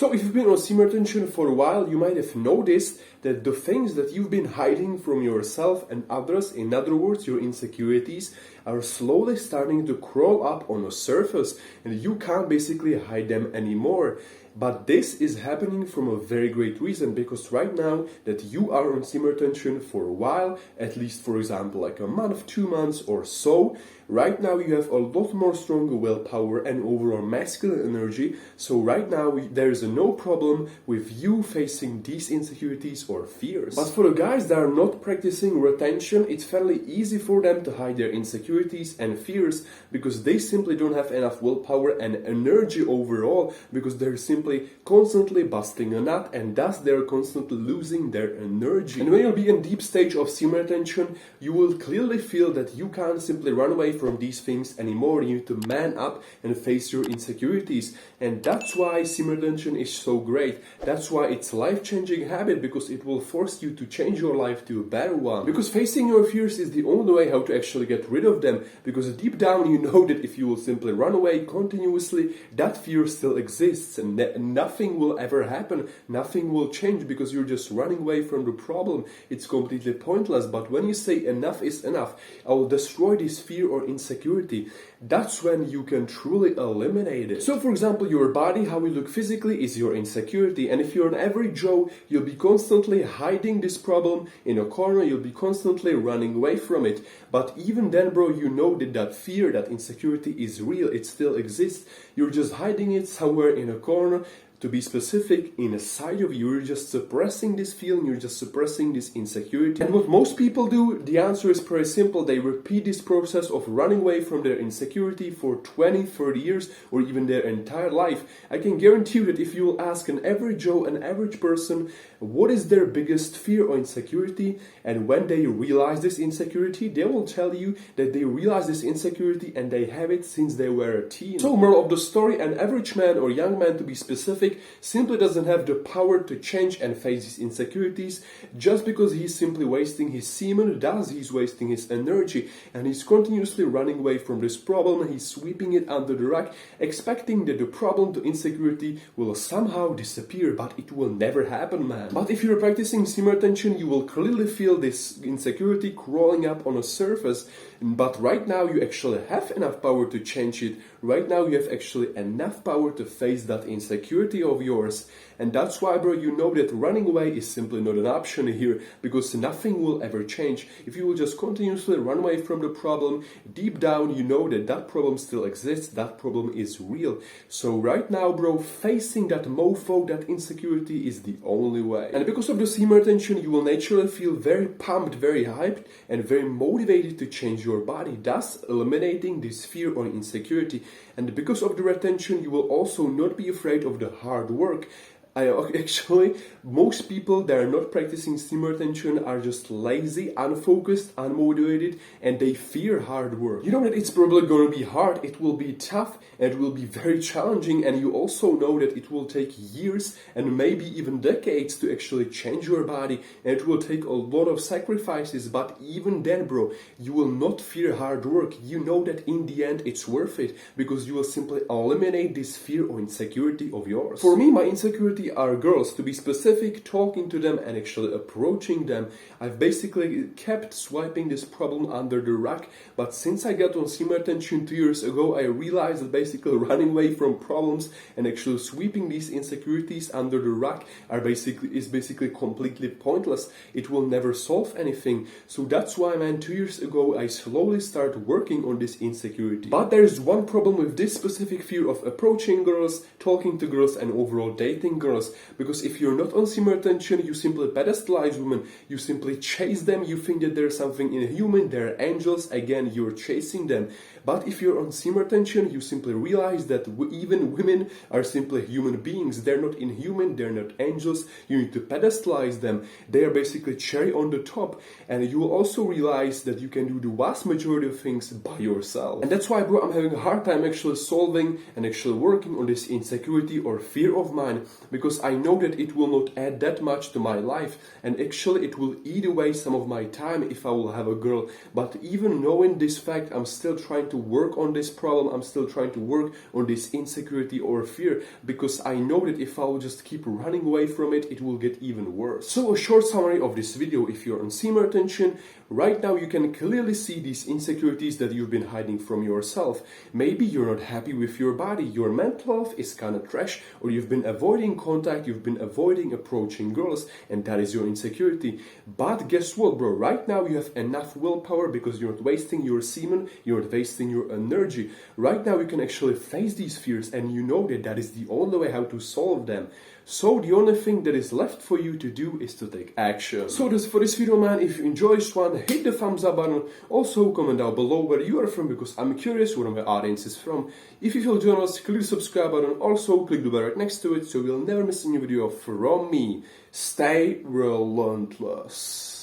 So if you've been on semen retention for a while, you might have noticed that the things that you've been hiding from yourself and others, in other words, your insecurities, are slowly starting to crawl up on the surface, and you can't basically hide them anymore. But this is happening from a very great reason, because right now that you are on semen retention for a while, at least for example like a month, 2 months or so, right now you have a lot more stronger willpower and overall masculine energy. So right now there is no problem with you facing these insecurities or fears. But for the guys that are not practicing retention, it's fairly easy for them to hide their insecurities and fears, because they simply don't have enough willpower and energy overall, because they're simply constantly busting a nut, and thus they're constantly losing their energy. And when you'll be in deep stage of semen retention, you will clearly feel that you can't simply run away from these things anymore. You need to man up and face your insecurities, and that's why semen retention is so great. That's why it's a life-changing habit, because it will force you to change your life to a better one. Because facing your fears is the only way how to actually get rid of them, because deep down you know that if you will simply run away continuously, that fear still exists, and nothing will ever happen, nothing will change, because you're just running away from the problem. It's completely pointless. But when you say enough is enough, I will destroy this fear or insecurity, that's when you can truly eliminate it. So for example, your body, how you look physically, is your insecurity, and if you're an average Joe, you'll be constantly hiding this problem in a corner, you'll be constantly running away from it. But even then, bro, you know that that fear, that insecurity is real, it still exists. You're just hiding it somewhere in a corner. To be specific, inside of you, you're just suppressing this feeling, you're just suppressing this insecurity. And what most people do, the answer is pretty simple. They repeat this process of running away from their insecurity for 20, 30 years, or even their entire life. I can guarantee you that if you will ask an average Joe, an average person, what is their biggest fear or insecurity, and when they realize this insecurity, they will tell you that they realize this insecurity and they have it since they were a teen. So moral of the story, an average man or young man, to be specific, simply doesn't have the power to change and face his insecurities, just because he's simply wasting his semen, thus he's wasting his energy, and he's continuously running away from this problem. He's sweeping it under the rug, expecting that the problem to insecurity will somehow disappear, but it will never happen, man. But if you're practicing semen retention, you will clearly feel this insecurity crawling up on a surface. But right now you actually have enough power to change it. Right now you have actually enough power to face that insecurity of yours. And that's why, bro, you know that running away is simply not an option here, because nothing will ever change. If you will just continuously run away from the problem, deep down you know that that problem still exists, that problem is real. So right now, bro, facing that mofo, that insecurity, is the only way. And because of the semen retention, you will naturally feel very pumped, very hyped, and very motivated to change your body, thus eliminating this fear or insecurity. And because of the retention, you will also not be afraid of the hard work. Actually, most people that are not practicing semen retention are just lazy, unfocused, unmotivated, and they fear hard work. You know that it's probably going to be hard, it will be tough, and it will be very challenging, and you also know that it will take years and maybe even decades to actually change your body, and it will take a lot of sacrifices. But even then, bro, you will not fear hard work. You know that in the end it's worth it, because you will simply eliminate this fear or insecurity of yours. For me, my insecurity are girls, to be specific, talking to them and actually approaching them. I've basically kept swiping this problem under the rug, but since I got on semen retention 2 years ago, I realized that basically running away from problems and actually sweeping these insecurities under the rug is basically completely pointless. It will never solve anything. So that's why, man, 2 years ago I slowly started working on this insecurity. But there's one problem with this specific fear of approaching girls, talking to girls, and overall dating girls. Because if you're not on semen retention, you simply pedestalize women, you simply chase them, you think that there's something inhuman, they're angels, again, you're chasing them. But if you're on semen retention, you simply realize that even women are simply human beings. They're not inhuman, they're not angels. You need to pedestalize them. They are basically cherry on the top. And you will also realize that you can do the vast majority of things by yourself. And that's why, bro, I'm having a hard time actually solving and actually working on this insecurity or fear of mine. Because because I know that it will not add that much to my life, and actually it will eat away some of my time if I will have a girl. But even knowing this fact, I'm still trying to work on this problem, I'm still trying to work on this insecurity or fear, because I know that if I will just keep running away from it, it will get even worse. So a short summary of this video: if you're on semen retention, right now you can clearly see these insecurities that you've been hiding from yourself. Maybe you're not happy with your body, your mental health is kind of trash, or you've been avoiding contact, you've been avoiding approaching girls, and that is your insecurity. But guess what, bro? Right now you have enough willpower because you're not wasting your semen, you're not wasting your energy. Right now you can actually face these fears, and you know that that is the only way how to solve them. So the only thing that is left for you to do is to take action. So that's for this video, man. If you enjoyed this one, hit the thumbs up button. Also comment down below where you are from, because I'm curious where my audience is from. If you feel join us, click the subscribe button. Also click the bell right next to it so you'll never miss a new video from me. Stay relentless.